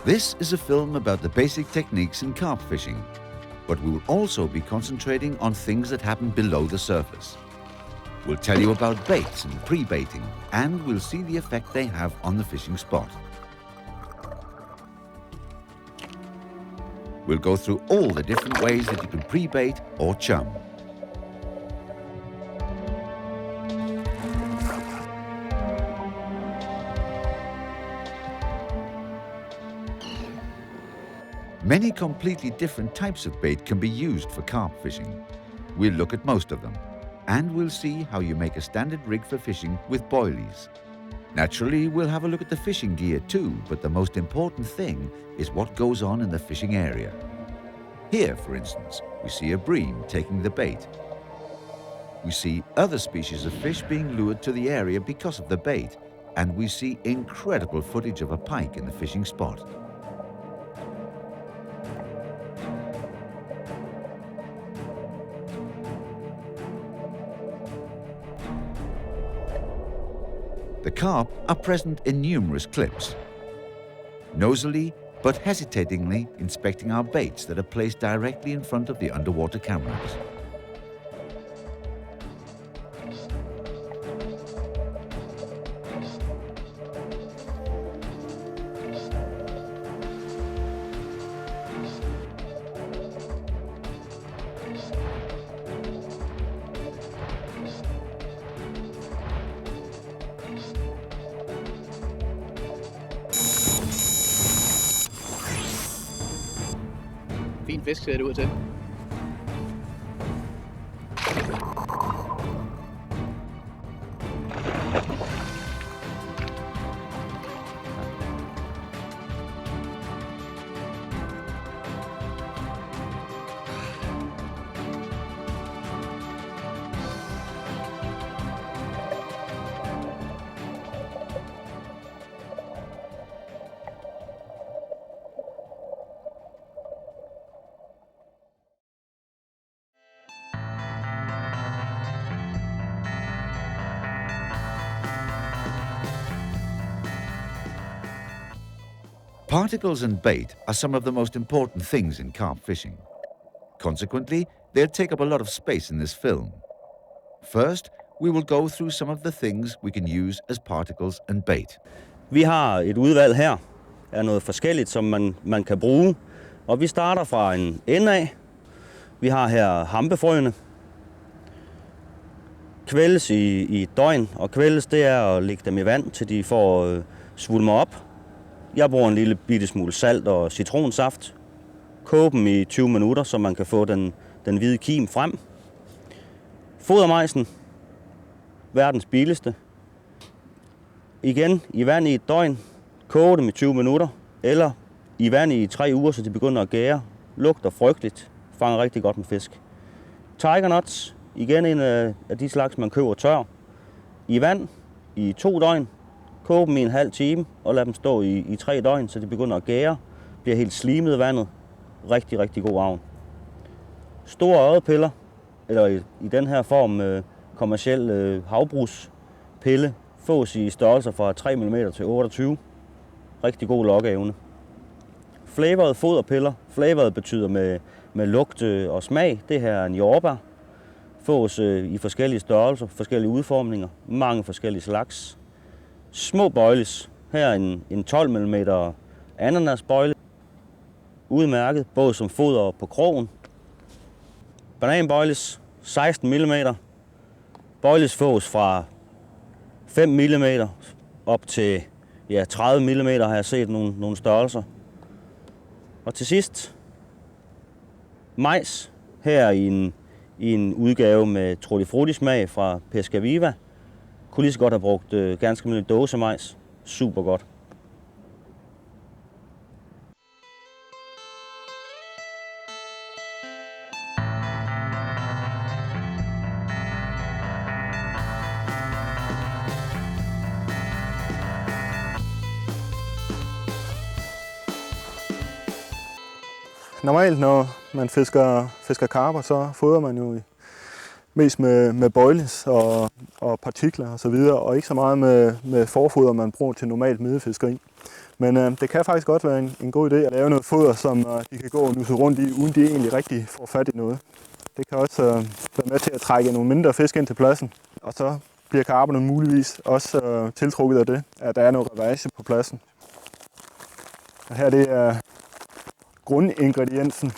This is a film about the basic techniques in carp fishing, but we will also be concentrating on things that happen below the surface. We'll tell you about baits and pre-baiting, and we'll see the effect they have on the fishing spot. We'll go through all the different ways that you can pre-bait or chum. Many completely different types of bait can be used for carp fishing. We'll look at most of them, and we'll see how you make a standard rig for fishing with boilies. Naturally, we'll have a look at the fishing gear too, but the most important thing is what goes on in the fishing area. Here, for instance, we see a bream taking the bait. We see other species of fish being lured to the area because of the bait, and we see incredible footage of a pike in the fishing spot. The carp are present in numerous clips, nosily but hesitatingly inspecting our baits that are placed directly in front of the underwater cameras. Fin fisk ser det ud til. Particles and bait are some of the most important things in carp fishing. Consequently, they'll take up a lot of space in this film. First, we will go through some of the things we can use as particles and bait. Vi har et udvalg her af noget forskelligt, som man kan bruge. Og vi starter fra en ende af. Vi har her hampefrøene. Kvældes i et døgn, og kvældes det er at lægge dem i vand, til de får svulmer op. Jeg bruger en lille bitte smule salt og citronsaft. Koge dem i 20 minutter, så man kan få den hvide kim frem. Fodermejsen, verdens billigste. Igen i vand i et døgn. Koge dem i 20 minutter, eller i vand i 3 uger, så de begynder at gære. Lugter frygteligt. Fanger rigtig godt med fisk. Tiger nuts, igen en af de slags, man køber tør. I vand i 2 døgn. Koge dem i en halv time og lad dem stå i 3 døgn, så de begynder at gære. Bliver helt slimet vandet. Rigtig, rigtig god avn. Store ørredpiller, eller i den her form kommerciel havbrugspille, fås i størrelser fra 3 mm til 28. Rigtig god lokkeevne. Flavored foderpiller. Flavored betyder med lugt og smag. Det her er en jordbær. Fås i forskellige størrelser, forskellige udformninger, mange forskellige slags. Små bøjles. Her er en 12 mm ananasbøjle. Udmærket, både som foder på krogen. Bananbøjles, 16 mm. Bøjles fås fra 5 mm op til 30 mm har jeg set nogle størrelser. Og til sidst, majs. Her i en udgave med trutti smag fra Pesca Viva. Kunne lige så godt have brugt ganske almindelig dåsemajs. Super godt. Normalt, når man fisker karper, så fodrer man jo mest med boilies og partikler og så videre, og ikke så meget med forfoder, man bruger til normalt middefiskeri. Men det kan faktisk godt være en god idé at lave noget foder, som de kan gå og nusse rundt i, uden de egentlig rigtig får fat i noget. Det kan også være med til at trække nogle mindre fisk ind til pladsen. Og så bliver karperne muligvis også tiltrukket af det, at der er noget ravage på pladsen. Og her det er grundingrediensen.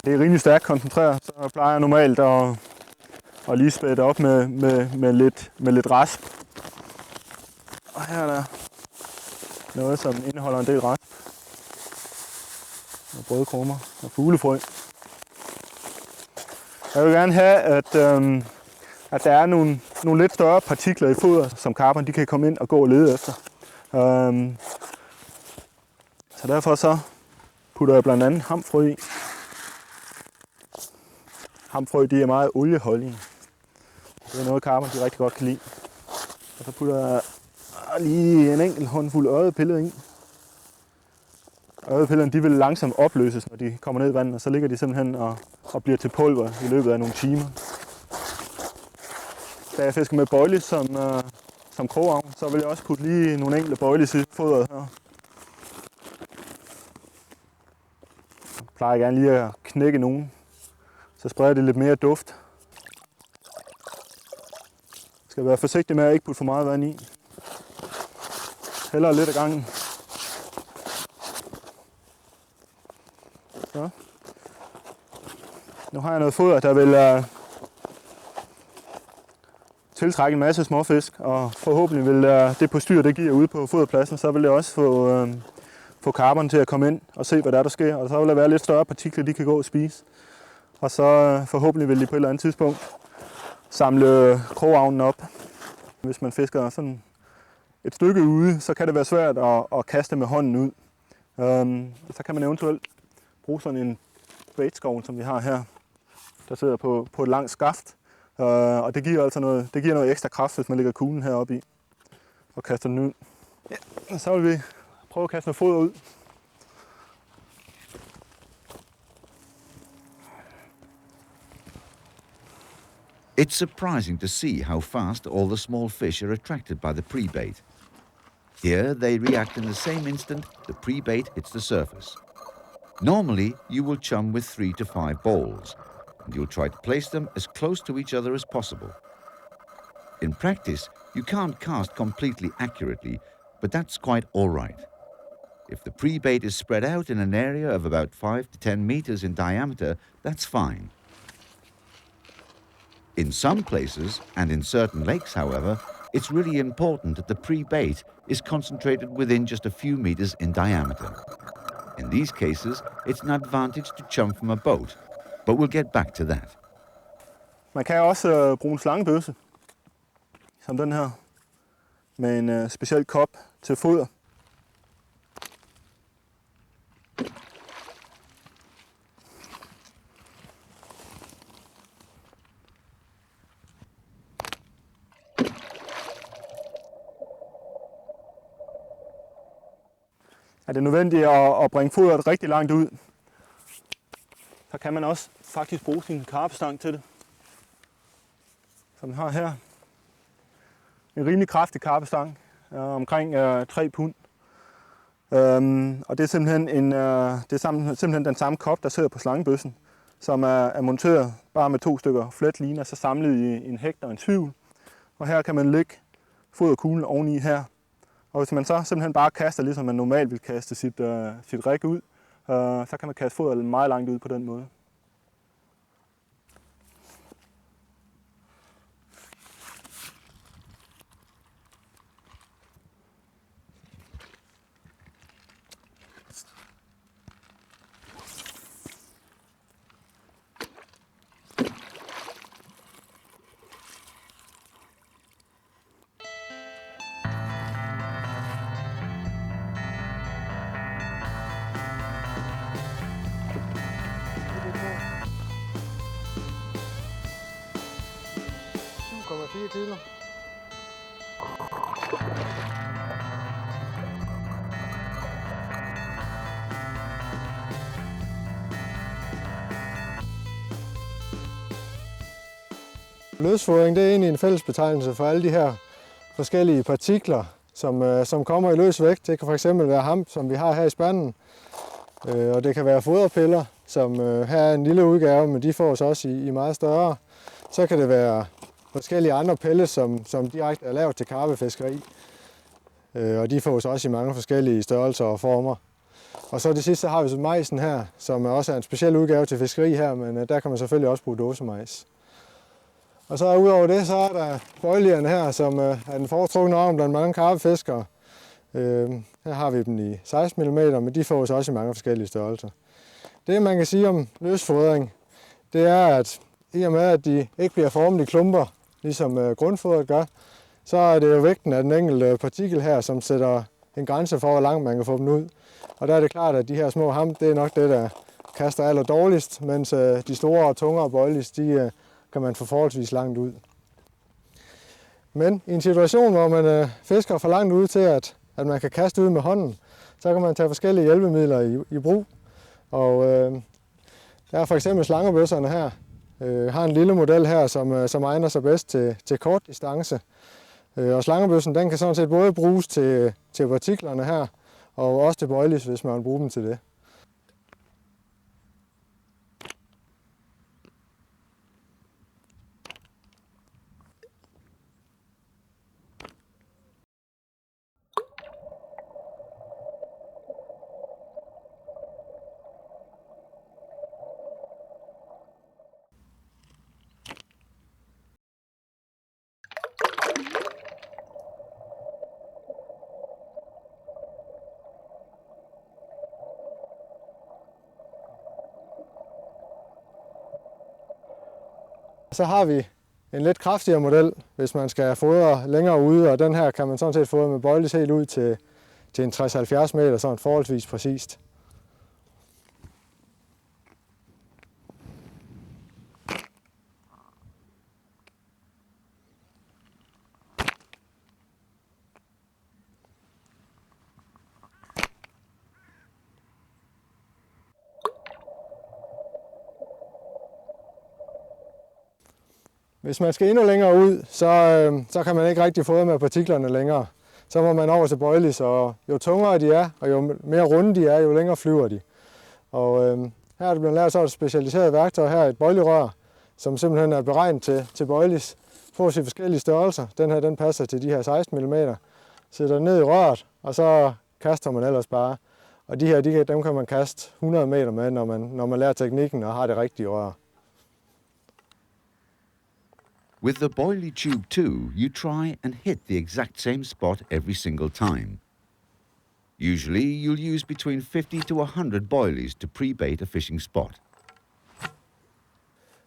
Det er rimelig stærkt koncentreret, så plejer jeg normalt at lige spæde det op med lidt rasp. Og her er der noget, som indeholder en del rasp. Og brødkrummer og fuglefrø. Jeg vil gerne have, at der er nogle lidt større partikler i foder, som karperne de kan komme ind og gå og lede efter. Så derfor så putter jeg blandt andet hamfrø i. Hamfrø de er meget olieholdige. Det er noget, karperne de rigtig godt kan lide. Og så putter jeg lige en enkelt håndfuld ørredpiller i. Ørredpillerne de vil langsomt opløses, når de kommer ned i vandet, og så ligger de simpelthen og bliver til pulver i løbet af nogle timer. Da jeg fisker med boilies som krogavn, så vil jeg også putte lige nogle enkelte boilies i fodret her. Jeg plejer gerne lige at knække nogen, så spreder det lidt mere duft. Jeg skal være forsigtig med at ikke putte for meget vand i. Hellere lidt ad gangen. Så. Nu har jeg noget foder, der vil tiltrække en masse småfisk, og forhåbentlig vil det postyr, det giver ude på foderpladsen, så vil det også få karperne til at komme ind og se, hvad der sker. Og så vil der være lidt større partikler, de kan gå og spise. Og så forhåbentlig vil de på et eller andet tidspunkt samle krogavnen op. Hvis man fisker sådan et stykke ude, så kan det være svært at kaste med hånden ud. Så kan man eventuelt bruge sådan en baitskovl, som vi har her, der sidder på et langt skaft. Og det giver altså noget ekstra kraft, hvis man lægger kuglen heroppe i og kaster den ud. Ja, og så vil vi prøve at kaste noget foder ud. It's surprising to see how fast all the small fish are attracted by the pre-bait. Here they react in the same instant the pre-bait hits the surface. Normally you will chum with 3 to 5 balls, and you'll try to place them as close to each other as possible. In practice, you can't cast completely accurately, but that's quite all right. If the pre-bait is spread out in an area of about 5 to 10 meters in diameter, that's fine. In some places, and in certain lakes, however, it's really important that the pre-bait is concentrated within just a few meters in diameter. In these cases, it's an advantage to chum from a boat, but we'll get back to that. Man kan også bruge en slangebøsse, som den her, med en speciel kop til foder. Er det nødvendigt at bringe foderet rigtig langt ud, så kan man også faktisk bruge sin karpestang til det. Som vi har her. En rimelig kraftig karpestang, omkring 3 pund. Og det er simpelthen den samme kop, der sidder på slangebøssen, som er monteret bare med 2 stykker fletliner, så samlet i en hægt og en tvivl. Og her kan man lægge foderkuglen oveni her. Og hvis man så simpelthen bare kaster, ligesom man normalt vil kaste sit rig ud, så kan man kaste foderet meget langt ud på den måde. Kilo. Løsfodring det er egentlig en fællesbetegnelse for alle de her forskellige partikler, som kommer i løs vægt. Det kan fx være ham, som vi har her i spanden. Og det kan være foderpiller, som her er en lille udgave, men de fås også i meget større. Så kan det være forskellige andre pellets, som direkte er lavet til karpefiskeri. Og de fås også i mange forskellige størrelser og former. Og så det sidste så har vi så majsen her, som også er en speciel udgave til fiskeri her, men der kan man selvfølgelig også bruge dåsemajs. Og så udover det, så er der bøjlierne her, som er den foretrukne arm blandt mange karpefiskere. Her har vi dem i 16 mm, men de fås også i mange forskellige størrelser. Det man kan sige om løsfodring, det er, at i og med at de ikke bliver formet i klumper, ligesom grundfodret gør, så er det jo vægten af den enkelte partikel her, som sætter en grænse for, hvor langt man kan få dem ud. Og der er det klart, at de her små ham, det er nok det, der kaster aller dårligst, mens de store og tungere boilies, de kan man få forholdsvis langt ud. Men i en situation, hvor man fisker for langt ud til, at man kan kaste ud med hånden, så kan man tage forskellige hjælpemidler i brug. Og der er for eksempel slangebøsserne her. Har en lille model her, som egner sig bedst til kort distance. Og slangebøssen, den kan sådan set både bruges til partiklerne her, og også til boilies, hvis man vil bruge dem til det. Så har vi en lidt kraftigere model, hvis man skal fodre længere ude, og den her kan man sådan set fodre med boilies helt ud til en 60-70 meter, sådan forholdsvis præcist. Hvis man skal endnu længere ud, så kan man ikke rigtig fodre med partiklerne længere. Så må man over til boilies, og jo tungere de er, og jo mere runde de er, jo længere flyver de. Og her er det blevet lavet så et specialiseret værktøj, her et boilierør, som simpelthen er beregnet til boilies. Fås i forskellige størrelser. Den her den passer til de her 16 mm. Sætter ned i røret, og så kaster man ellers bare. Og de her, dem kan man kaste 100 meter med, når man lærer teknikken og har det rigtige rør. With the boilie tube too, you try and hit the exact same spot every single time. Usually, you'll use between 50 to 100 boilies to pre-bait a fishing spot.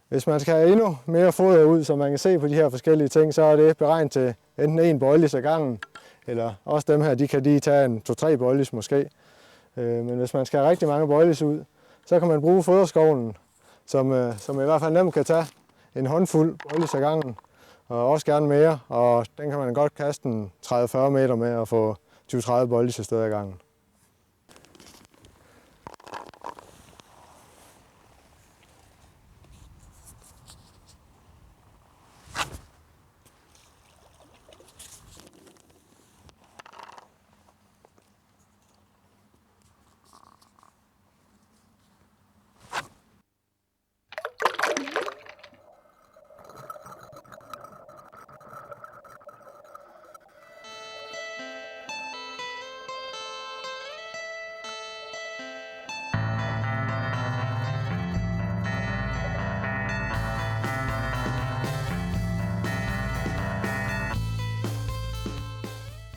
Hvis man skal have endnu mere foder ud, så man kan se på de her forskellige ting, så er det beregnet til enten en boilies ad gangen, eller også dem her, de kan lige tage 2-3 boilies måske. Men hvis man skal have rigtig mange boilies ud, så kan man bruge foderskovlen, som i hvert fald nemt kan tage en håndfuld boilies ad gangen, og også gerne mere, og den kan man godt kaste 30-40 meter med og få 20-30 boilies afsted ad gangen.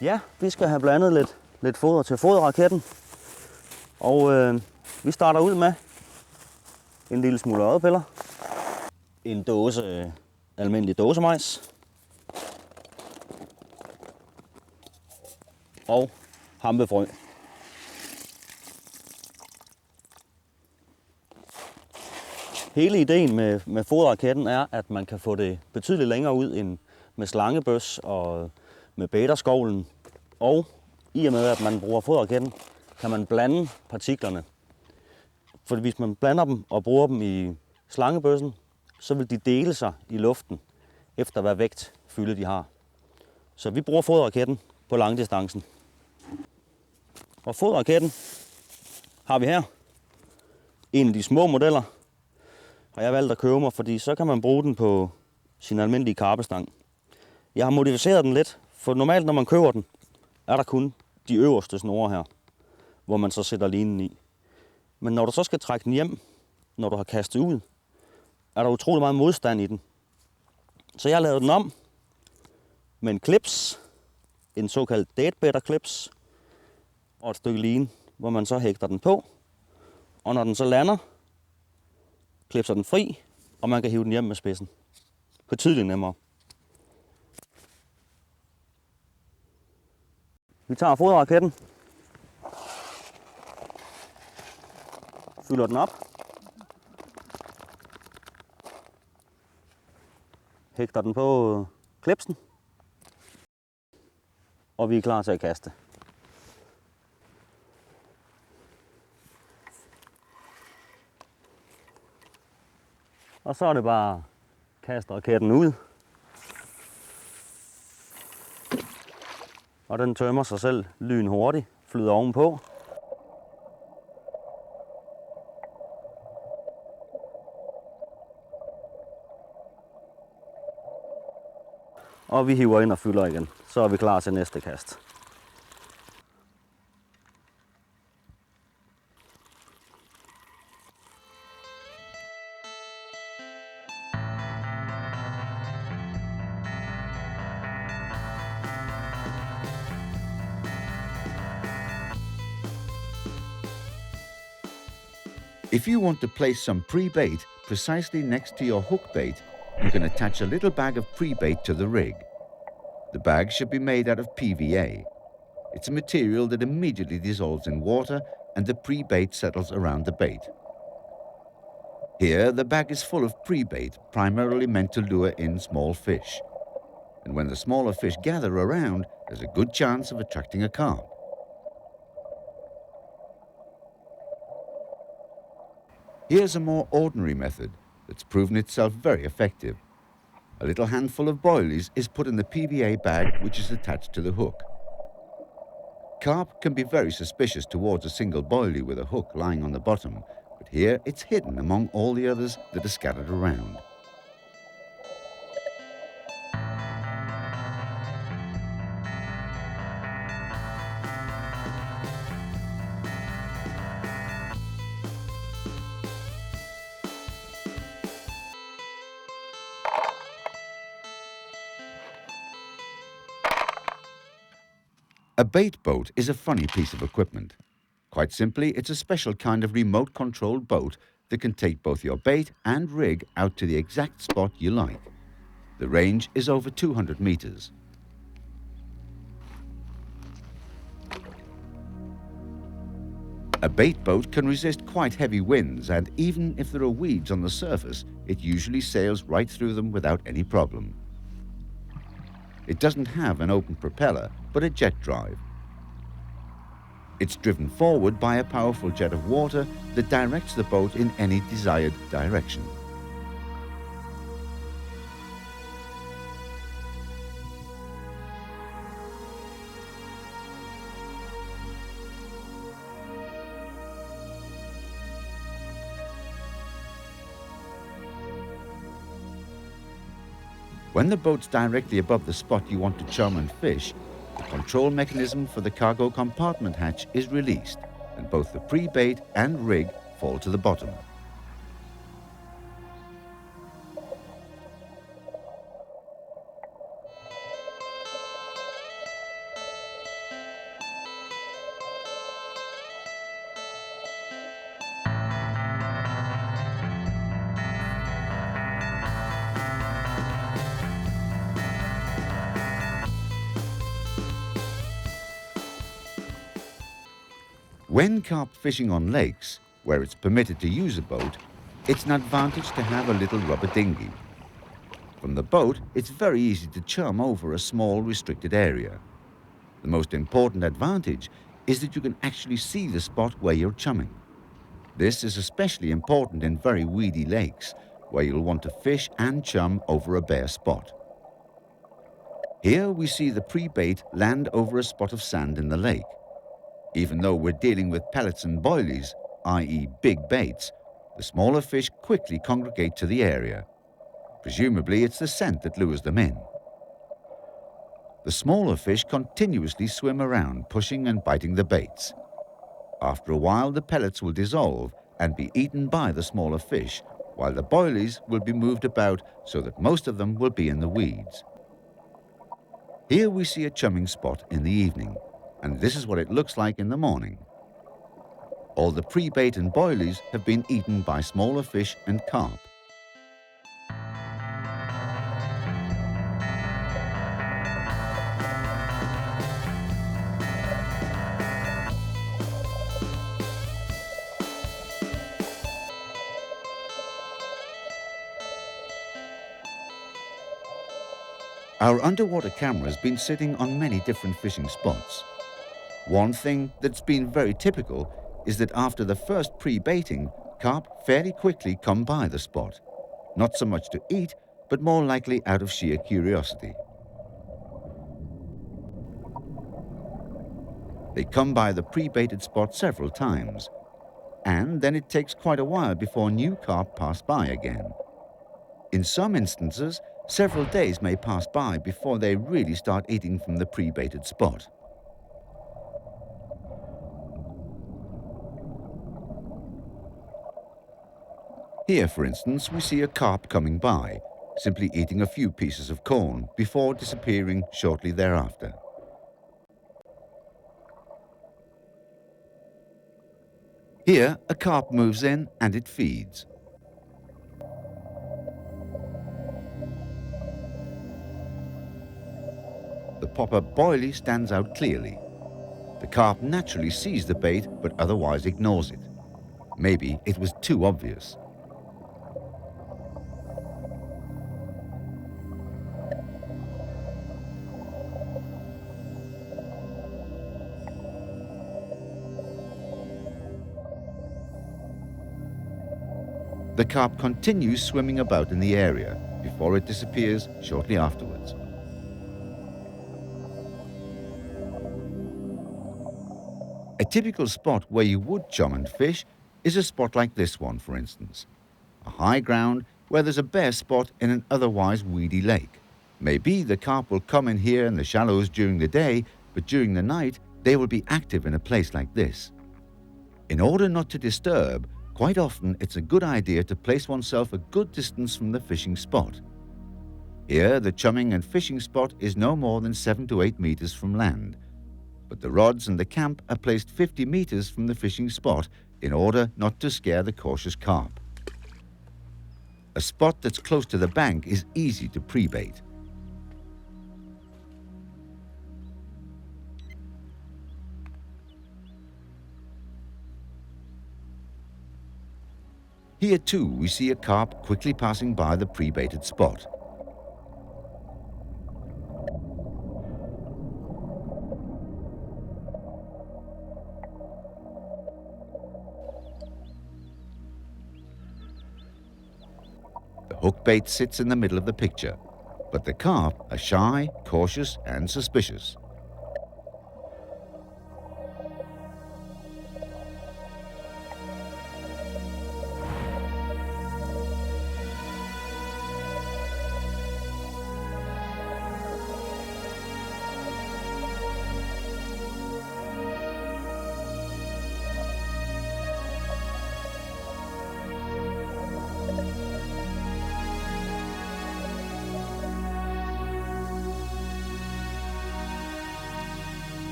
Ja, vi skal have blandet lidt foder til foderraketten. Og vi starter ud med en lille smule ørredpiller, en dåse almindelig dåsemajs og hampefrø. Hele ideen med foderraketten er, at man kan få det betydeligt længere ud end med slangebøs og med bæterskovlen. Og i og med, at man bruger foderraketten, kan man blande partiklerne. For hvis man blander dem og bruger dem i slangebøssen, så vil de dele sig i luften, efter hvad vægt fylde de har. Så vi bruger foderraketten på langdistancen. Og fodraketten har vi her. En af de små modeller har jeg valgt at købe mig, fordi så kan man bruge den på sin almindelige karpestang. Jeg har modificeret den lidt, for normalt når man køber den, er der kun de øverste snore her, hvor man så sætter linen i. Men når du så skal trække den hjem, når du har kastet ud, er der utrolig meget modstand i den. Så jeg har lavet den om med en clips, en såkaldt deadbetter clips, og et stykke line, hvor man så hægter den på. Og når den så lander, klipser den fri, og man kan hive den hjem med spidsen. Betydeligt nemmere. Vi tager foderraketten, fylder den op, hægter den på klipsen, og vi er klar til at kaste. Og så er det bare at kaste raketten ud. Og den tømmer sig selv lynhurtigt, flyder ovenpå. Og vi hiver ind og fylder igen. Så er vi klar til næste kast. If you want to place some pre-bait precisely next to your hook bait, you can attach a little bag of pre-bait to the rig. The bag should be made out of PVA. It's a material that immediately dissolves in water and the pre-bait settles around the bait. Here, the bag is full of pre-bait, primarily meant to lure in small fish. And when the smaller fish gather around, there's a good chance of attracting a carp. Here's a more ordinary method that's proven itself very effective. A little handful of boilies is put in the PVA bag which is attached to the hook. Carp can be very suspicious towards a single boilie with a hook lying on the bottom, but here it's hidden among all the others that are scattered around. A bait boat is a funny piece of equipment. Quite simply, it's a special kind of remote-controlled boat that can take both your bait and rig out to the exact spot you like. The range is over 200 meters. A bait boat can resist quite heavy winds, and even if there are weeds on the surface, it usually sails right through them without any problem. It doesn't have an open propeller, but a jet drive. It's driven forward by a powerful jet of water that directs the boat in any desired direction. When the boat's directly above the spot you want to chum and fish, the control mechanism for the cargo compartment hatch is released, and both the pre-bait and rig fall to the bottom. When carp fishing on lakes, where it's permitted to use a boat, it's an advantage to have a little rubber dinghy. From the boat, it's very easy to chum over a small restricted area. The most important advantage is that you can actually see the spot where you're chumming. This is especially important in very weedy lakes, where you'll want to fish and chum over a bare spot. Here we see the pre-bait land over a spot of sand in the lake. Even though we're dealing with pellets and boilies, i.e. big baits, the smaller fish quickly congregate to the area. Presumably it's the scent that lures them in. The smaller fish continuously swim around, pushing and biting the baits. After a while, the pellets will dissolve and be eaten by the smaller fish, while the boilies will be moved about so that most of them will be in the weeds. Here we see a chumming spot in the evening, and this is what it looks like in the morning. All the pre-bait and boilies have been eaten by smaller fish and carp. Our underwater camera has been sitting on many different fishing spots. One thing that's been very typical is that after the first pre-baiting, carp fairly quickly come by the spot. Not so much to eat, but more likely out of sheer curiosity. They come by the pre-baited spot several times, and then it takes quite a while before new carp pass by again. In some instances, several days may pass by before they really start eating from the pre-baited spot. Here, for instance, we see a carp coming by, simply eating a few pieces of corn before disappearing shortly thereafter. Here, a carp moves in and it feeds. The popper boilie stands out clearly. The carp naturally sees the bait but otherwise ignores it. Maybe it was too obvious. The carp continues swimming about in the area before it disappears shortly afterwards. A typical spot where you would chum and fish is a spot like this one, for instance. A high ground where there's a bare spot in an otherwise weedy lake. Maybe the carp will come in here in the shallows during the day, but during the night they will be active in a place like this. In order not to disturb, quite often it's a good idea to place oneself a good distance from the fishing spot. Here the chumming and fishing spot is no more than 7 to 8 meters from land, but the rods and the camp are placed 50 meters from the fishing spot in order not to scare the cautious carp. A spot that's close to the bank is easy to pre-bait. Here too we see a carp quickly passing by the pre-baited spot. The hook bait sits in the middle of the picture, but the carp are shy, cautious, and suspicious.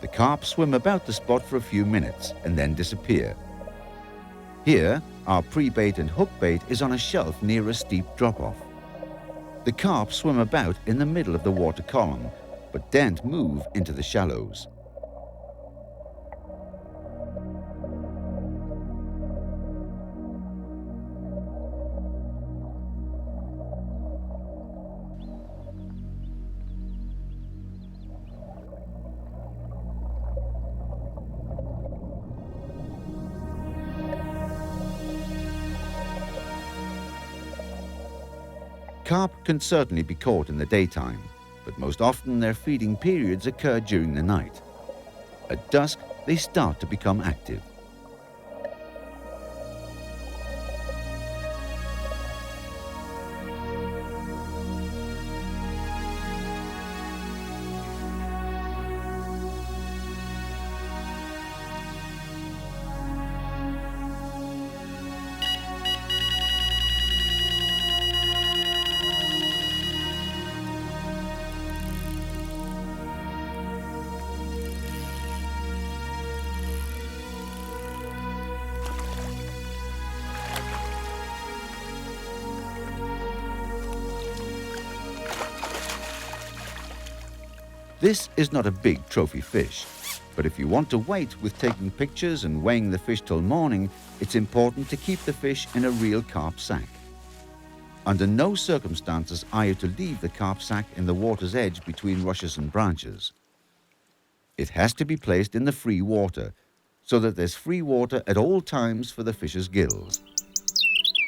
The carp swim about the spot for a few minutes and then disappear. Here, our pre-bait and hook bait is on a shelf near a steep drop-off. The carp swim about in the middle of the water column, but daren't move into the shallows. Carp can certainly be caught in the daytime, but most often their feeding periods occur during the night. At dusk, they start to become active. This is not a big trophy fish, but if you want to wait with taking pictures and weighing the fish till morning, it's important to keep the fish in a real carp sack. Under no circumstances are you to leave the carp sack in the water's edge between rushes and branches. It has to be placed in the free water, so that there's free water at all times for the fish's gills.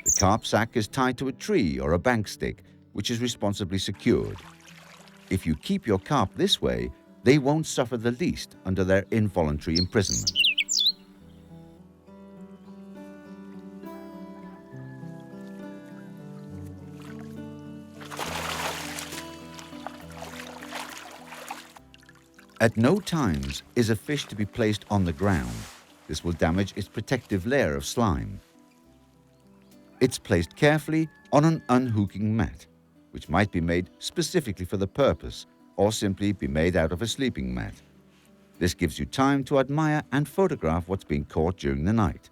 The carp sack is tied to a tree or a bank stick, which is responsibly secured. If you keep your carp this way, they won't suffer the least under their involuntary imprisonment. At no times is a fish to be placed on the ground. This will damage its protective layer of slime. It's placed carefully on an unhooking mat, which might be made specifically for the purpose or simply be made out of a sleeping mat. This gives you time to admire and photograph what's being caught during the night.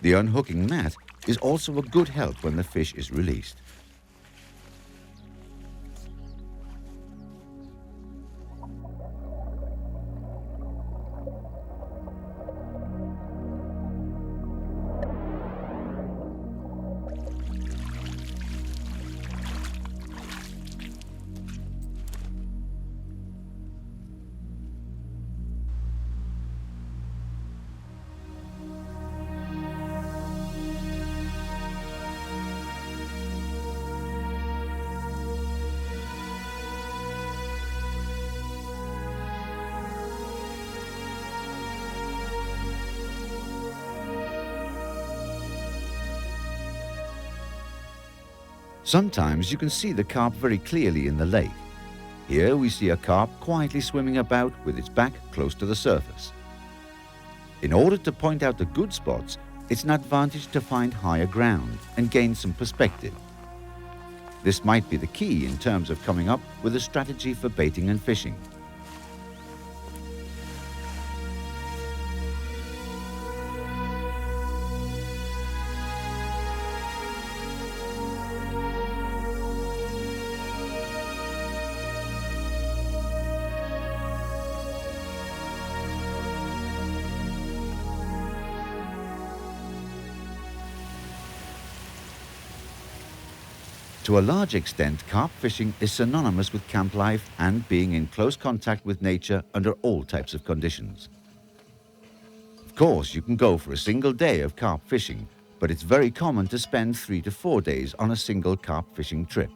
The unhooking mat is also a good help when the fish is released. Sometimes you can see the carp very clearly in the lake. Here we see a carp quietly swimming about with its back close to the surface. In order to point out the good spots, it's an advantage to find higher ground and gain some perspective. This might be the key in terms of coming up with a strategy for baiting and fishing. To a large extent, carp fishing is synonymous with camp life and being in close contact with nature under all types of conditions. Of course, you can go for a single day of carp fishing, but it's very common to spend 3 to 4 days on a single carp fishing trip.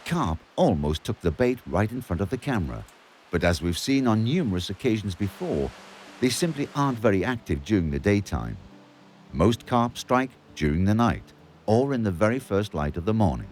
carp almost took the bait right in front of the camera, but as we've seen on numerous occasions before, they simply aren't very active during the daytime. Most carp strike during the night or in the very first light of the morning.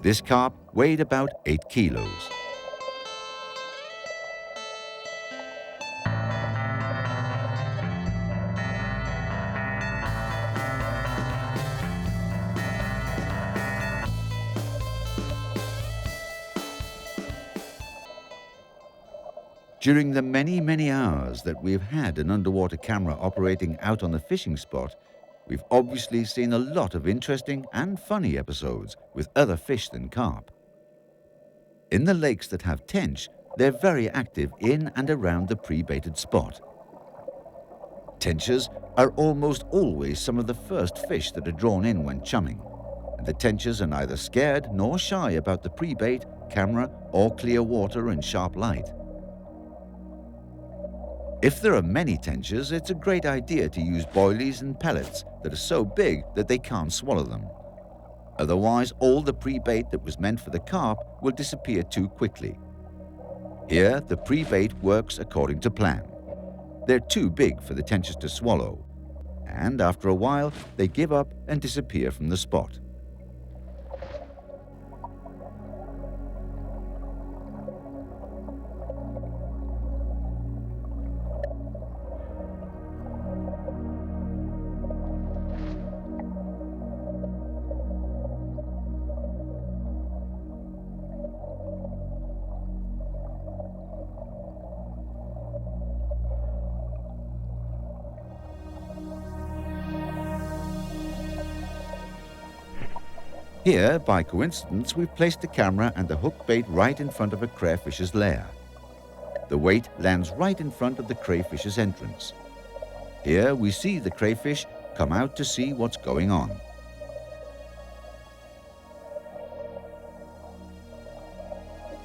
This carp weighed about 8 kilos. During the many hours that we've had an underwater camera operating out on the fishing spot, we've obviously seen a lot of interesting and funny episodes with other fish than carp. In the lakes that have tench, they're very active in and around the pre-baited spot. Tenchers are almost always some of the first fish that are drawn in when chumming, and the tenchers are neither scared nor shy about the pre-bait, camera, or clear water and sharp light. If there are many tenchers, it's a great idea to use boilies and pellets that are so big that they can't swallow them. Otherwise, all the pre-bait that was meant for the carp will disappear too quickly. Here, the pre-bait works according to plan. They're too big for the tenchers to swallow, and after a while, they give up and disappear from the spot. Here, by coincidence, we've placed the camera and the hook bait right in front of a crayfish's lair. The weight lands right in front of the crayfish's entrance. Here we see the crayfish come out to see what's going on.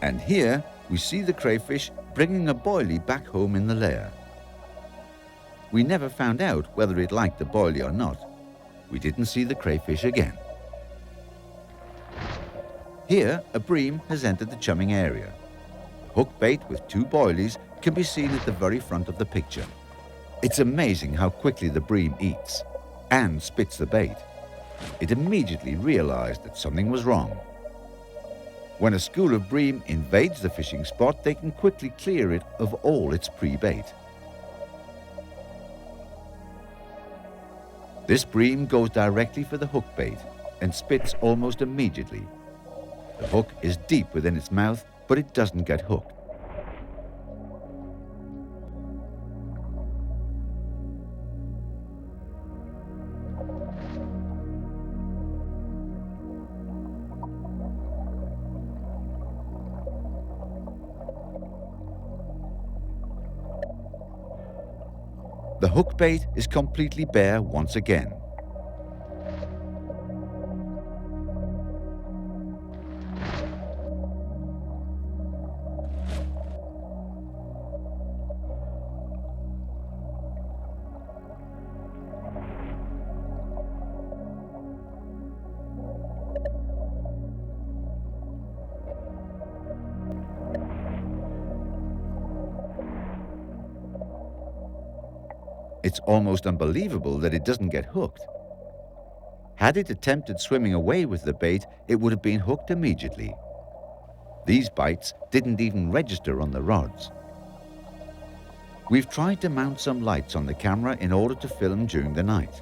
And here we see the crayfish bringing a boilie back home in the lair. We never found out whether it liked the boilie or not. We didn't see the crayfish again. Here, a bream has entered the chumming area. Hook bait with 2 boilies can be seen at the very front of the picture. It's amazing how quickly the bream eats and spits the bait. It immediately realized that something was wrong. When a school of bream invades the fishing spot, they can quickly clear it of all its pre-bait. This bream goes directly for the hook bait and spits almost immediately. The hook is deep within its mouth, but it doesn't get hooked. The hook bait is completely bare once again. It's almost unbelievable that it doesn't get hooked. Had it attempted swimming away with the bait, it would have been hooked immediately. These bites didn't even register on the rods. We've tried to mount some lights on the camera in order to film during the night.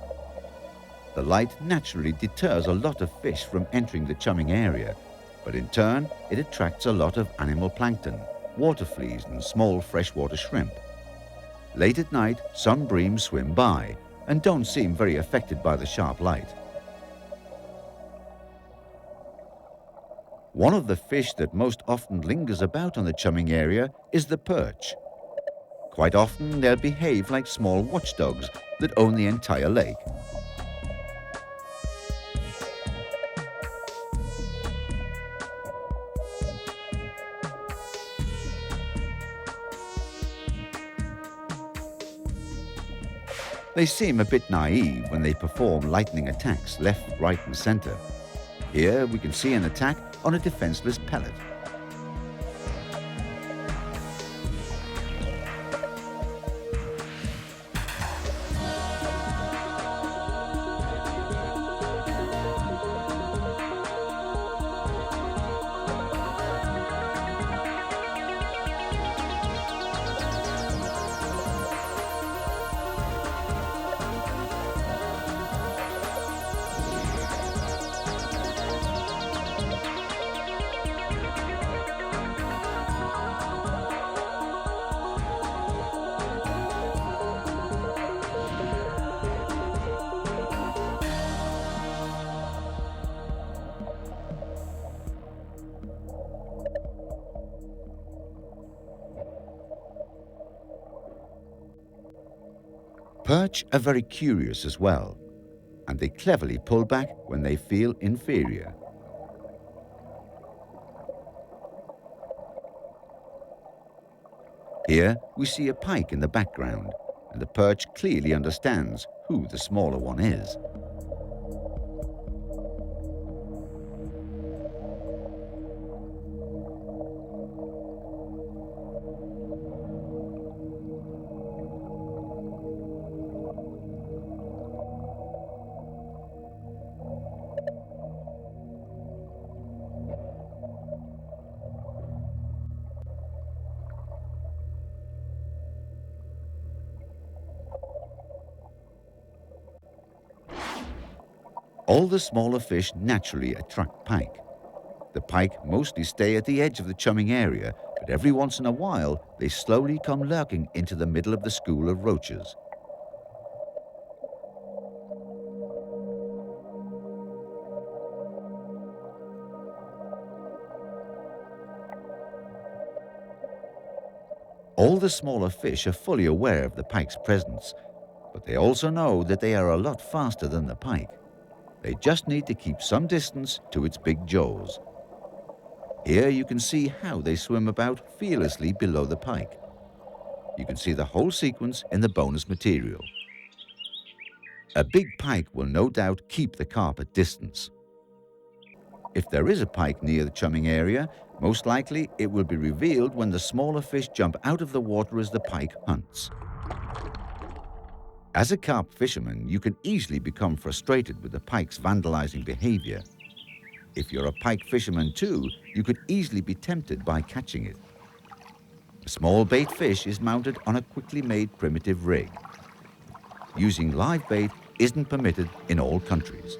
The light naturally deters a lot of fish from entering the chumming area, but in turn it attracts a lot of animal plankton, water fleas and small freshwater shrimp. Late at night, some breams swim by and don't seem very affected by the sharp light. One of the fish that most often lingers about on the chumming area is the perch. Quite often they'll behave like small watchdogs that own the entire lake. They seem a bit naive when they perform lightning attacks left, right and center. Here we can see an attack on a defenseless pellet. Perch are very curious as well, and they cleverly pull back when they feel inferior. Here we see a pike in the background, and the perch clearly understands who the smaller one is. All the smaller fish naturally attract pike. The pike mostly stay at the edge of the chumming area, but every once in a while they slowly come lurking into the middle of the school of roaches. All the smaller fish are fully aware of the pike's presence, but they also know that they are a lot faster than the pike. They just need to keep some distance to its big jaws. Here you can see how they swim about fearlessly below the pike. You can see the whole sequence in the bonus material. A big pike will no doubt keep the carp at distance. If there is a pike near the chumming area, most likely it will be revealed when the smaller fish jump out of the water as the pike hunts. As a carp fisherman, you can easily become frustrated with the pike's vandalizing behavior. If you're a pike fisherman too, you could easily be tempted by catching it. A small bait fish is mounted on a quickly made primitive rig. Using live bait isn't permitted in all countries.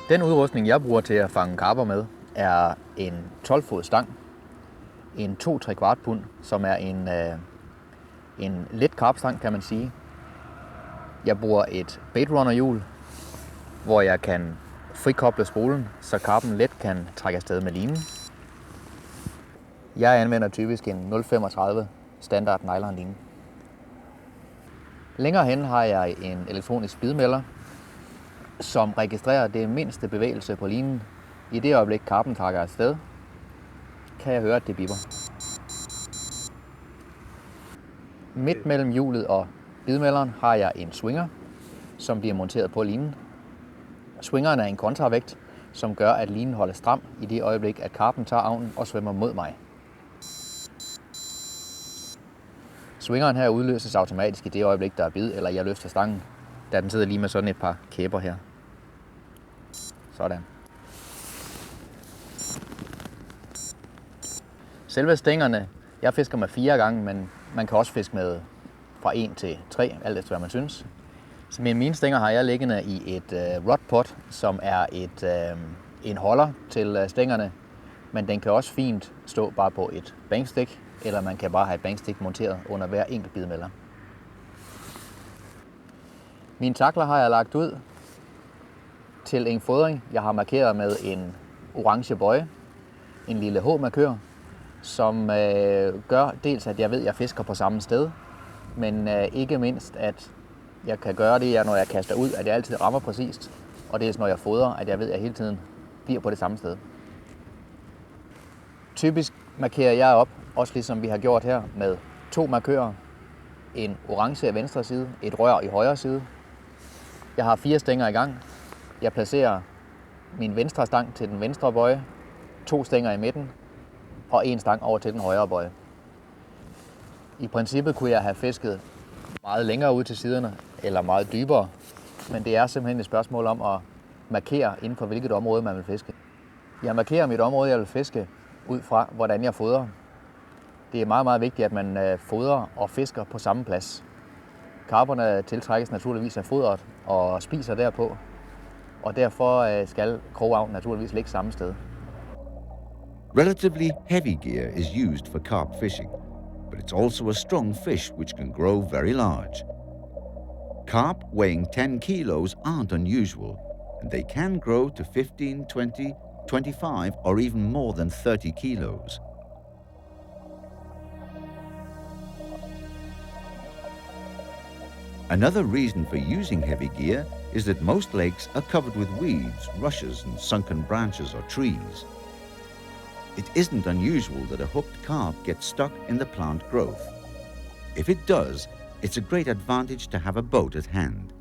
Den udrustning, jeg bruger til at fange karper med, er en 12-fod stang, en 2-3/4 pund, som er en let karpstang, kan man sige. Jeg bruger et baitrunner-hjul, hvor jeg kan frikoble spolen, så karpen let kan trække afsted med linen. Jeg anvender typisk en 0,35 standard nylonline. Længere hen har jeg en elektronisk bidmelder, som registrerer det mindste bevægelse på linen. I det øjeblik karpen trækker afsted, kan jeg høre, at det bipper. Midt mellem hjulet og bidmelderen har jeg en swinger, som bliver monteret på linen. Swingeren er en kontravægt, som gør, at linen holder stram i det øjeblik, at karpen tager avnen og svømmer mod mig. Swingeren her udløses automatisk i det øjeblik, der er bid, eller jeg løfter stangen, da den sidder lige med sådan et par kæber her. Sådan. Selve stængerne, jeg fisker med 4 gange, men man kan også fiske med fra 1 til 3, alt efter hvad man synes. Så med mine stænger har jeg liggende i et rodpot, som er en holder til stængerne, men den kan også fint stå bare på et bankstik, eller man kan bare have et bankstik monteret under hver enkelt bidmelder. Mine takler har jeg lagt ud til en fodring. Jeg har markeret med en orange bøje, en lille H-markør, som gør dels, at jeg ved, at jeg fisker på samme sted, men ikke mindst, at jeg kan gøre det, når jeg kaster ud, at jeg altid rammer præcist, og dels når jeg fodrer, at jeg ved, at jeg hele tiden bliver på det samme sted. Typisk markerer jeg op, også ligesom vi har gjort her, med 2 markører, en orange i venstre side, et rør i højre side. Jeg har 4 stænger i gang. Jeg placerer min venstre stang til den venstre bøje, 2 stænger i midten, og 1 stang over til den højre bøje. I princippet kunne jeg have fisket meget længere ud til siderne, eller meget dybere, men det er simpelthen et spørgsmål om at markere inden for hvilket område man vil fiske. Jeg markerer mit område, jeg vil fiske, ud fra hvordan jeg fodrer. Det er meget, meget vigtigt, at man fodrer og fisker på samme plads. Karperne tiltrækkes naturligvis af fodret og spiser derpå, og derfor skal krogavn naturligvis ligge samme sted. Relatively heavy gear is used for carp fishing, but it's also a strong fish which can grow very large. Carp weighing 10 kilos aren't unusual, and they can grow to 15, 20, 25 or even more than 30 kilos. Another reason for using heavy gear is that most lakes are covered with weeds, rushes and sunken branches or trees. It isn't unusual that a hooked carp gets stuck in the plant growth. If it does, it's a great advantage to have a boat at hand.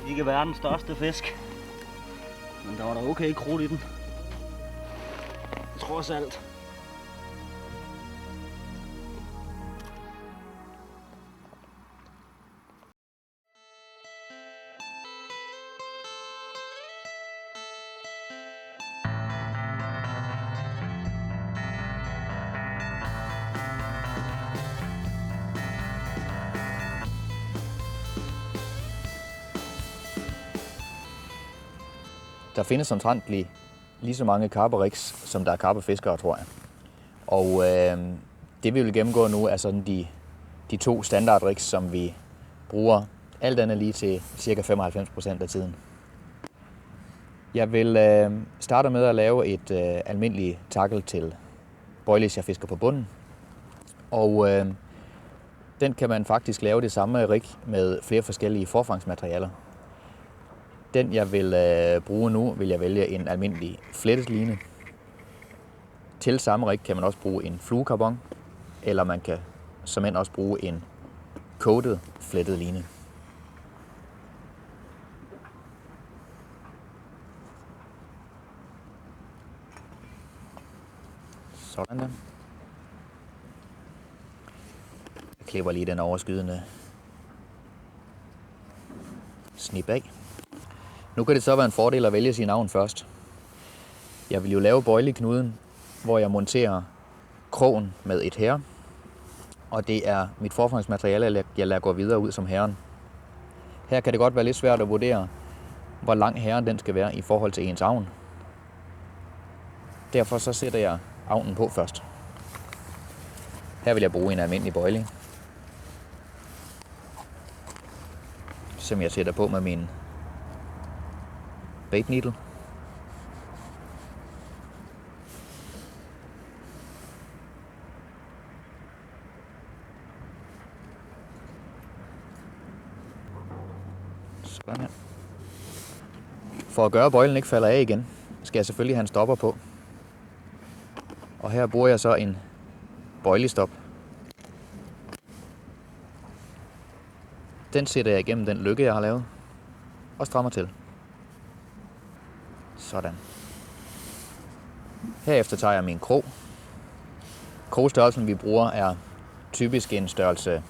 Ikke verdens største fisk, men der var da okay krudt i den. Trods alt. Der findes omtrent lige så mange karperiks, som der er karpefiskere, tror jeg. Og det vi vil gennemgå nu er sådan de 2 standardrigs, som vi bruger alt andet lige til cirka 95% af tiden. Jeg vil starte med at lave et almindeligt tackle til boilies, jeg fisker på bunden. Og den kan man faktisk lave det samme rig med flere forskellige forfangsmaterialer. Den jeg vil bruge nu, vil jeg vælge en almindelig flettet line. Til samme rig kan man også bruge en fluekarbon, eller man kan såmænd også bruge en coated flettet line. Sådan der. Jeg klipper lige den overskydende snip af. Nu kan det så være en fordel at vælge sin navn først. Jeg vil jo lave boilieknuden, hvor jeg monterer krogen med et hære. Og det er mit forfangsmateriale, jeg lader gå videre ud som hæren. Her kan det godt være lidt svært at vurdere, hvor lang hæren den skal være i forhold til ens avn. Derfor så sætter jeg avnen på først. Her vil jeg bruge en almindelig boilie, som jeg sætter på med min bait needle. Sådan her. For at gøre, at bøjlen ikke falder af igen, skal jeg selvfølgelig have en stopper på. Og her bruger jeg så en bøjlestop. Den sætter jeg igennem den lykke, jeg har lavet, og strammer til. Sådan. Herefter tager jeg min krog. Krogstørrelsen, vi bruger, er typisk en størrelse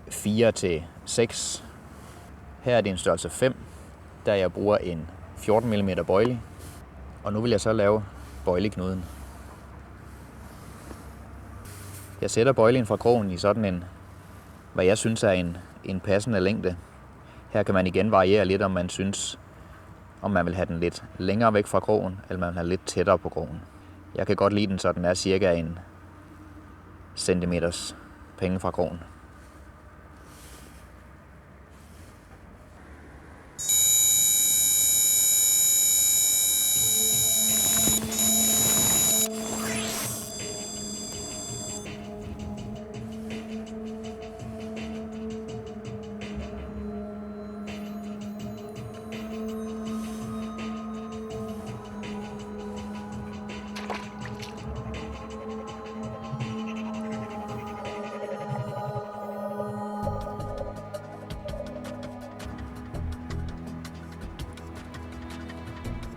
4-6. Her er det en størrelse 5, der jeg bruger en 14 mm bøjle. Og nu vil jeg så lave bøjleknuden. Jeg sætter bøjlen fra krogen i sådan en, hvad jeg synes er en passende længde. Her kan man igen variere lidt, om man synes, om man vil have den lidt længere væk fra krogen, eller man vil have lidt tættere på krogen. Jeg kan godt lide den, så den er cirka en centimeters penge fra krogen.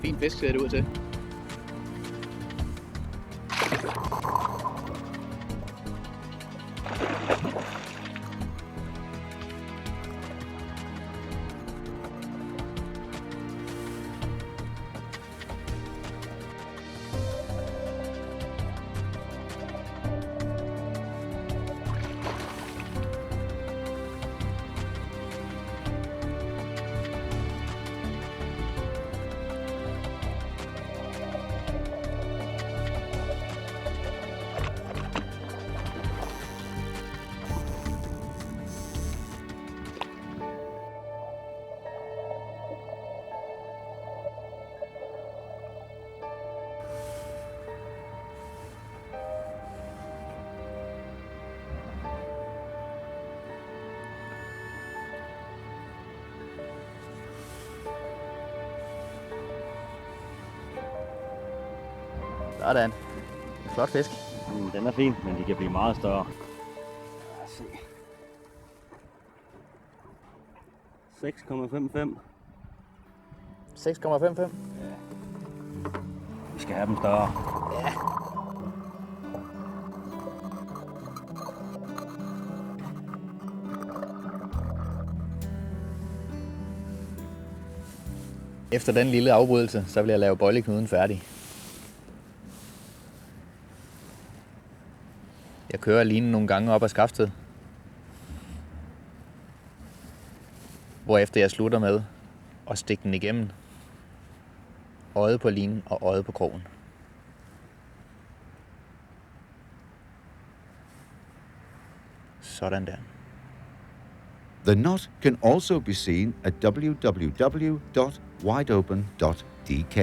Fin fisk ser det ud til. Sådan. Flot fisk. Den er fin, men de kan blive meget større. 6,55. 6,55. Vi skal have dem større. Ja. Efter den lille afbrydelse, så vil jeg lave bøjleknuden færdig. Jeg kører linen nogle gange op ad skaftet, hvorefter jeg slutter med at stikke den igennem øjet på linen og øjet på krogen. Sådan der. The knot can also be seen at www.wideopen.dk.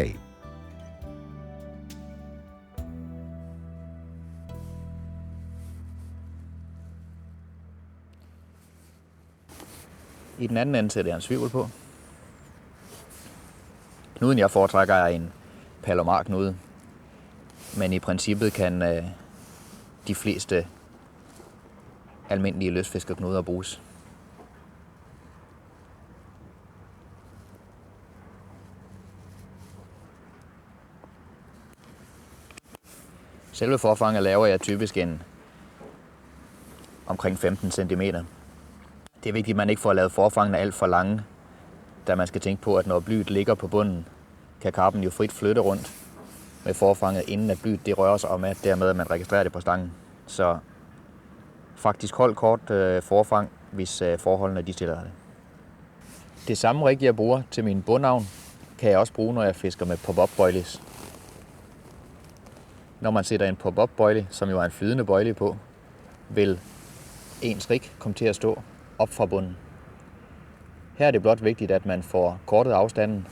I den anden ende sætter jeg en svivel på. Knuden jeg foretrækker er en Palomar-knude, men i princippet kan de fleste almindelige lystfiskerknuder bruges. Selve forfanget laver jeg typisk omkring 15 cm. Det er vigtigt, at man ikke får lavet forfangene alt for lange, da man skal tænke på, at når blyet ligger på bunden, kan karpen jo frit flytte rundt med forfanget, inden at blyet det rører sig, og dermed at man registrerer det på stangen. Så faktisk hold kort forfang, hvis forholdene de tillader det. Det samme rig, jeg bruger til min bundavn, kan jeg også bruge, når jeg fisker med pop-up boilies. Når man sætter en pop-up boilie, som jo er en flydende boilie på, vil ens rig komme til at stå op fra bunden. Her er det blot vigtigt, at man får kortet afstanden,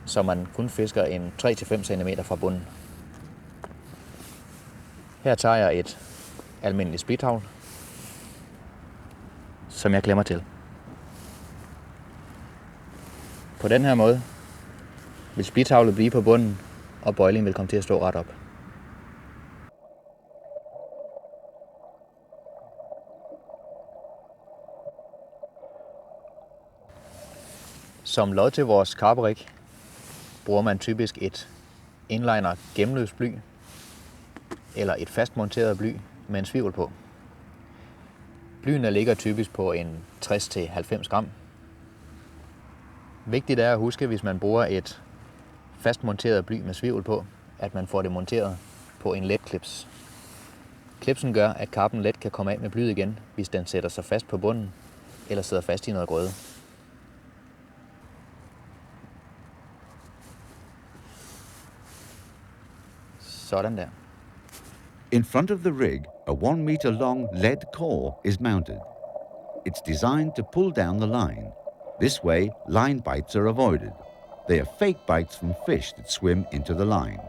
så man kun fisker en 3-5 cm fra bunden. Her tager jeg et almindeligt spidthavl, som jeg klemmer til. På den her måde vil spidthavlet blive på bunden, og boilingen vil komme til at stå ret op. Som lod til vores karperig bruger man typisk et inliner gennemløst bly eller et fastmonteret bly med en svivel på. Blyene ligger typisk på en 60-90 gram. Vigtigt er at huske, hvis man bruger et fastmonteret bly med svivel på, at man får det monteret på en let klips. Klipsen gør, at karpen let kan komme af med blyet igen, hvis den sætter sig fast på bunden eller sidder fast i noget grøde. Sådan der. In front of the rig, a 1 meter long lead core is mounted. It's designed to pull down the line. This way, line bites are avoided. They are fake bites from fish that swim into the line.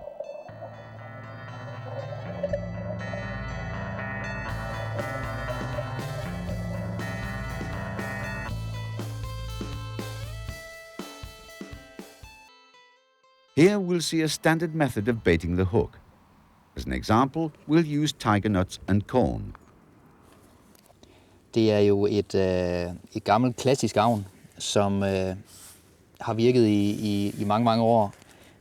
Here we'll see a standard method of baiting the hook. As an example, we'll use tiger nuts and corn. Det er jo et gammelt klassisk avn, som har virket i mange år,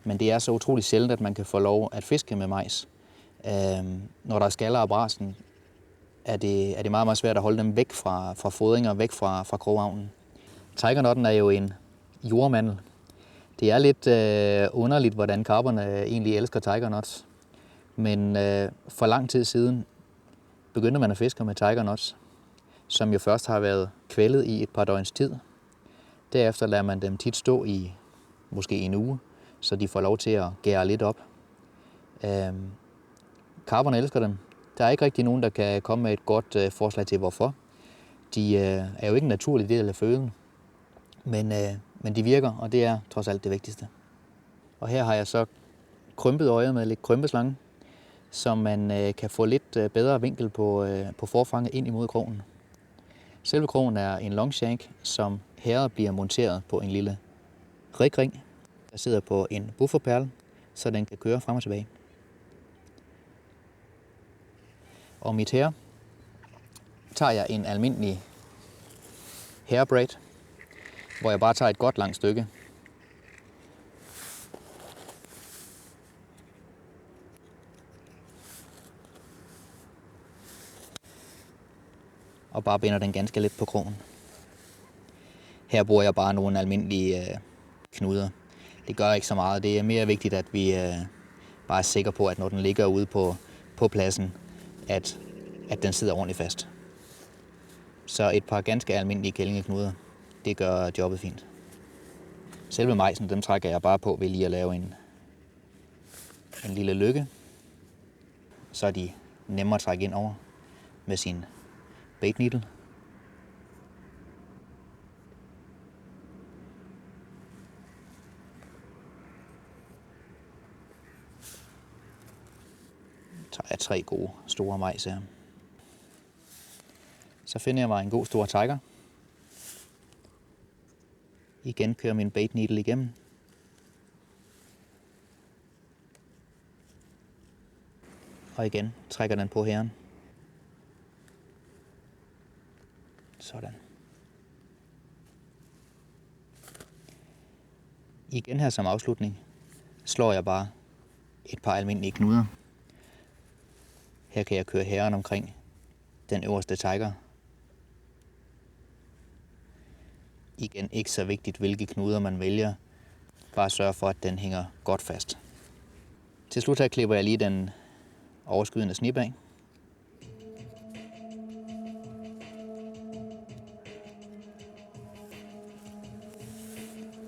men det er så utroligt sjældent, at man kan få lov at fiske med majs. Når der er skaller af brasen, er det meget svært at holde dem væk fra fodringer, væk fra krogavnen. Tigernutten er jo en jordmandel. Det er lidt underligt, hvordan karperne egentlig elsker tigernuts. Men for lang tid siden begyndte man at fiske med tigernuts, som jo først har været kvældet i et par døgns tid. Derefter lader man dem tit stå i måske en uge, så de får lov til at gære lidt op. Karperne elsker dem. Der er ikke rigtig nogen, der kan komme med et godt forslag til, hvorfor. De er jo ikke en naturlig del af føden, men de virker, og det er trods alt det vigtigste. Og her har jeg så krympet øjet med lidt krympeslange, så man kan få lidt bedre vinkel på forfanget ind imod krogen. Selve krogen er en longshank, som her bliver monteret på en lille rigring, der sidder på en bufferperle, så den kan køre frem og tilbage. Og mit her tager jeg en almindelig hairbraid, hvor jeg bare tager et godt langt stykke. Og bare binder den ganske let på krogen. Her bruger jeg bare nogle almindelige knuder. Det gør ikke så meget. Det er mere vigtigt, at vi bare er sikre på, at når den ligger ude på pladsen, at den sidder ordentligt fast. Så et par ganske almindelige kællingeknuder, det gør jobbet fint. Selve majsen, den trækker jeg bare på ved lige at lave en lille lykke. Så er de nemmere at trække ind over med sin bait needle. Tager jeg 3 gode store majs her. Så finder jeg mig en god stor tiger. Igen kører min bait needle igennem. Og igen trækker den på herren. Sådan. Igen her som afslutning slår jeg bare et par almindelige knuder. Her kan jeg køre herren omkring den øverste tiger. Igen ikke så vigtigt, hvilke knuder man vælger. Bare sørg for, at den hænger godt fast. Til slut her klipper jeg lige den overskydende snip af.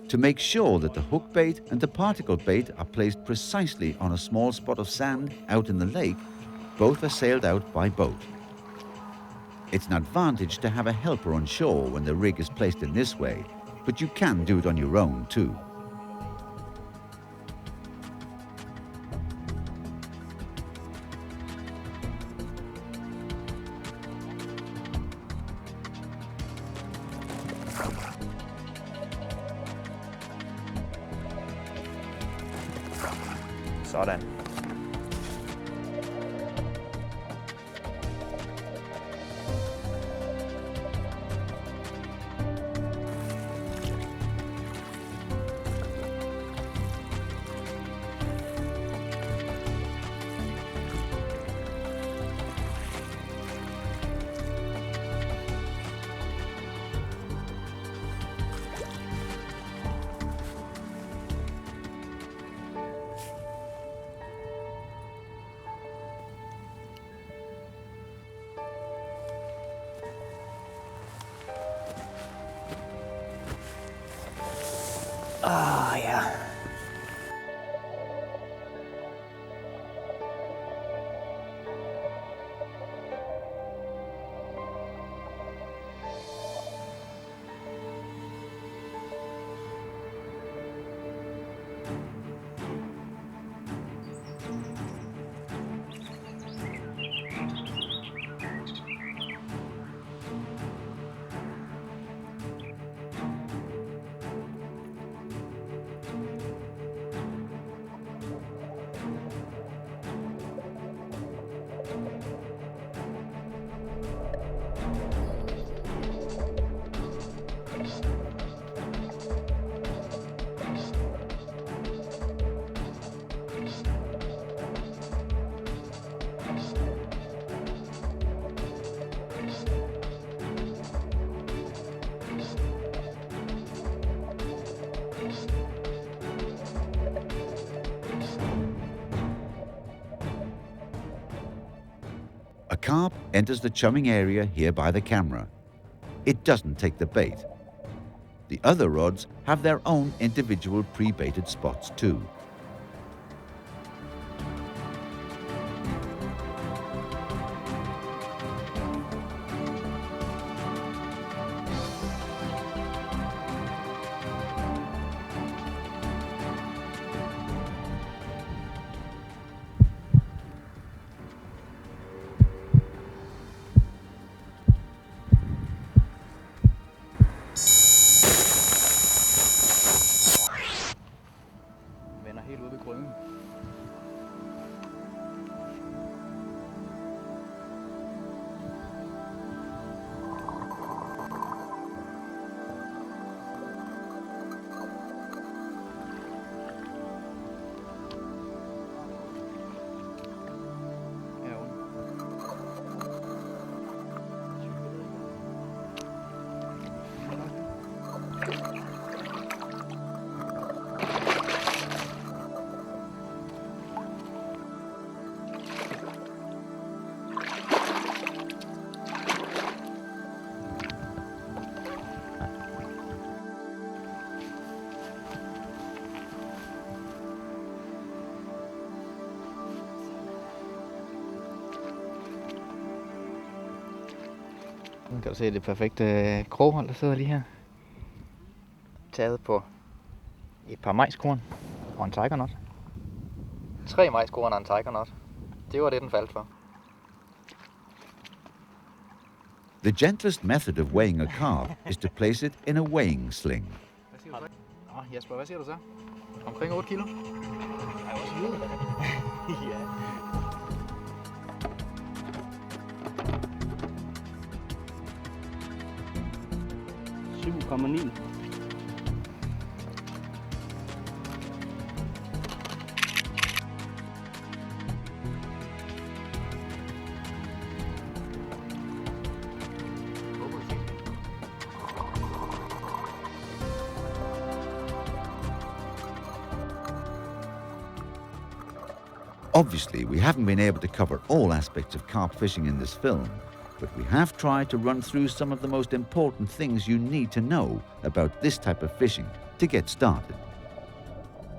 To make sure that the hook bait and the particle bait are placed precisely on a small spot of sand out in the lake, both are sailed out by boat. It's an advantage to have a helper on shore when the rig is placed in this way, but you can do it on your own too. Sådan. Ja. A carp enters the chumming area here by the camera. It doesn't take the bait. The other rods have their own individual pre-baited spots too. Nu kan du se det perfekte kroghold, der sidder lige her. Taget på et par majskorn og en tigernut. 3 majskorn og en tigernut. Det var det, den faldt for. The gentlest method of weighing a carp is to place it in a weighing sling. Hvad siger du så? Nå, Jesper, hvad siger du så? Omkring 8 kilo? Ej, også lyden. Ja. Obviously, we haven't been able to cover all aspects of carp fishing in this film, but we have tried to run through some of the most important things you need to know about this type of fishing to get started.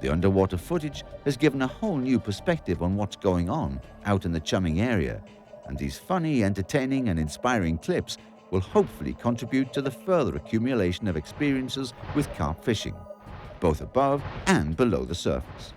The underwater footage has given a whole new perspective on what's going on out in the chumming area, and these funny, entertaining and inspiring clips will hopefully contribute to the further accumulation of experiences with carp fishing, both above and below the surface.